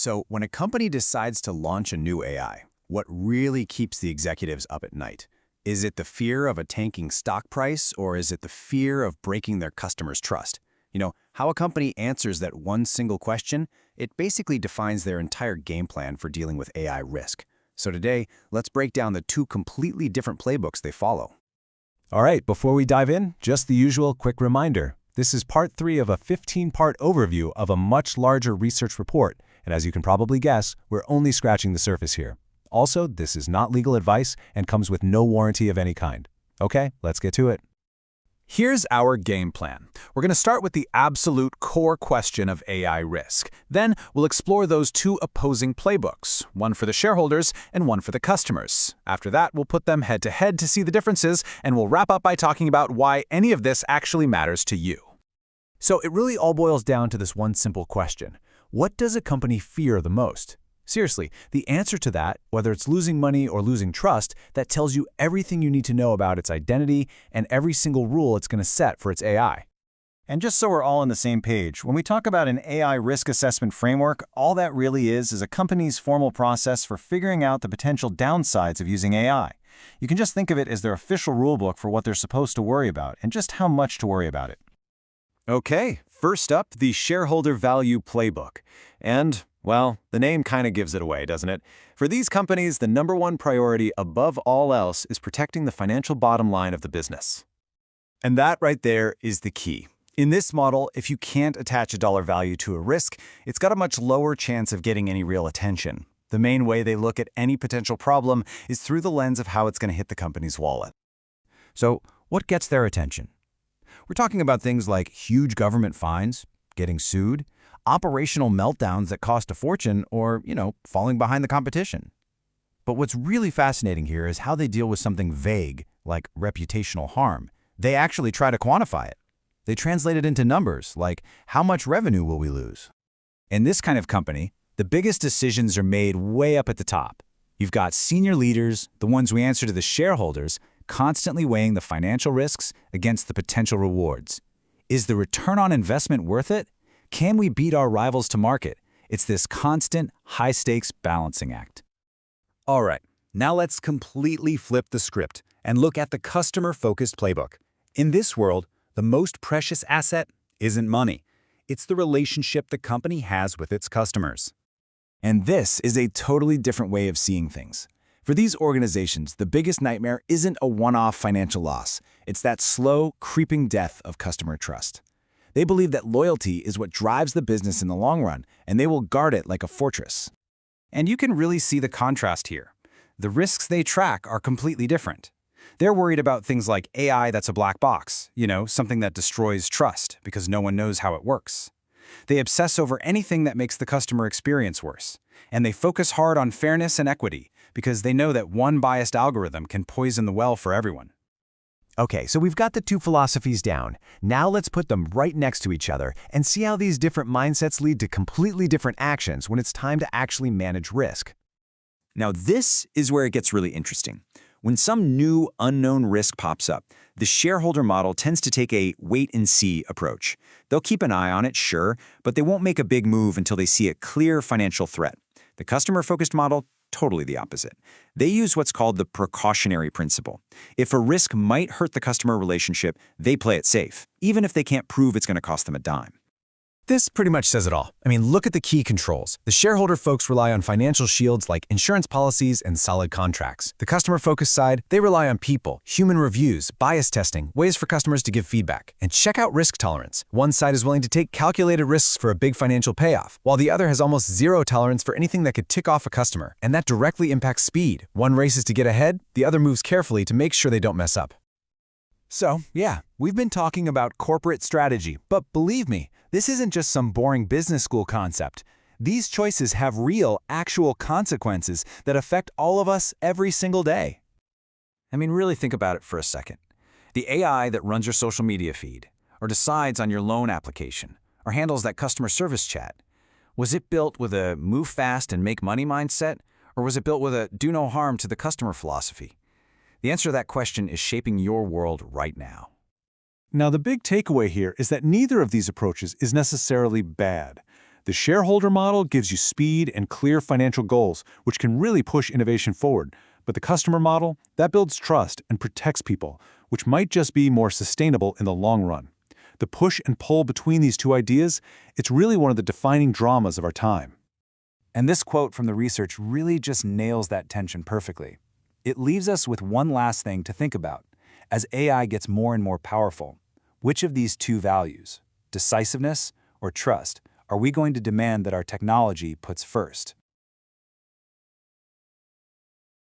So when a company decides to launch a new AI, what really keeps the executives up at night? Is it the fear of a tanking stock price, or is it the fear of breaking their customers' trust? How a company answers that one single question, it basically defines their entire game plan for dealing with AI risk. So today, let's break down the two completely different playbooks they follow. All right, before we dive in, just the usual quick reminder. This is part 3 of a 15-part overview of a much larger research report, and as you can probably guess, we're only scratching the surface here. Also, this is not legal advice and comes with no warranty of any kind. Okay, let's get to it. Here's our game plan. We're going to start with the absolute core question of AI risk. Then we'll explore those two opposing playbooks, one for the shareholders and one for the customers. After that, we'll put them head-to-head to see the differences, and we'll wrap up by talking about why any of this actually matters to you. So it really all boils down to this one simple question. What does a company fear the most? Seriously, the answer to that, whether it's losing money or losing trust, that tells you everything you need to know about its identity and every single rule it's going to set for its AI. And just so we're all on the same page, when we talk about an AI risk assessment framework, all that really is a company's formal process for figuring out the potential downsides of using AI. You can just think of it as their official rulebook for what they're supposed to worry about and just how much to worry about it. Okay, first up, the Shareholder Value Playbook. And well, the name kind of gives it away, doesn't it? For these companies, the number one priority above all else is protecting the financial bottom line of the business. And that right there is the key. In this model, if you can't attach a dollar value to a risk, it's got a much lower chance of getting any real attention. The main way they look at any potential problem is through the lens of how it's going to hit the company's wallet. So, what gets their attention? We're talking about things like huge government fines, getting sued, operational meltdowns that cost a fortune, or, falling behind the competition. But what's really fascinating here is how they deal with something vague, like reputational harm. They actually try to quantify it. They translate it into numbers, like how much revenue will we lose? In this kind of company, the biggest decisions are made way up at the top. You've got senior leaders, the ones we answer to the shareholders, constantly weighing the financial risks against the potential rewards. Is the return on investment worth it? Can we beat our rivals to market? It's this constant, high-stakes balancing act. All right, now let's completely flip the script and look at the customer-focused playbook. In this world, the most precious asset isn't money. It's the relationship the company has with its customers. And this is a totally different way of seeing things. For these organizations, the biggest nightmare isn't a one-off financial loss. It's that slow, creeping death of customer trust. They believe that loyalty is what drives the business in the long run, and they will guard it like a fortress. And you can really see the contrast here. The risks they track are completely different. They're worried about things like AI that's a black box, something that destroys trust because no one knows how it works. They obsess over anything that makes the customer experience worse. And they focus hard on fairness and equity because they know that one biased algorithm can poison the well for everyone. Okay, so we've got the two philosophies down. Now let's put them right next to each other and see how these different mindsets lead to completely different actions when it's time to actually manage risk. Now this is where it gets really interesting. When some new unknown risk pops up, the shareholder model tends to take a wait-and-see approach. They'll keep an eye on it, sure, but they won't make a big move until they see a clear financial threat. The customer-focused model, totally the opposite. They use what's called the precautionary principle. If a risk might hurt the customer relationship, they play it safe, even if they can't prove it's going to cost them a dime. This pretty much says it all. Look at the key controls. The shareholder folks rely on financial shields like insurance policies and solid contracts. The customer-focused side, they rely on people, human reviews, bias testing, ways for customers to give feedback. And check out risk tolerance. One side is willing to take calculated risks for a big financial payoff, while the other has almost zero tolerance for anything that could tick off a customer. And that directly impacts speed. One races to get ahead, the other moves carefully to make sure they don't mess up. So, yeah, we've been talking about corporate strategy, but believe me, this isn't just some boring business school concept. These choices have real, actual consequences that affect all of us every single day. Really think about it for a second. The AI that runs your social media feed, or decides on your loan application, or handles that customer service chat, was it built with a move fast and make money mindset, or was it built with a do no harm to the customer philosophy? The answer to that question is shaping your world right now. Now, the big takeaway here is that neither of these approaches is necessarily bad. The shareholder model gives you speed and clear financial goals, which can really push innovation forward. But the customer model, that builds trust and protects people, which might just be more sustainable in the long run. The push and pull between these two ideas, it's really one of the defining dramas of our time. And this quote from the research really just nails that tension perfectly. It leaves us with one last thing to think about. As AI gets more and more powerful, which of these two values, decisiveness or trust, are we going to demand that our technology puts first?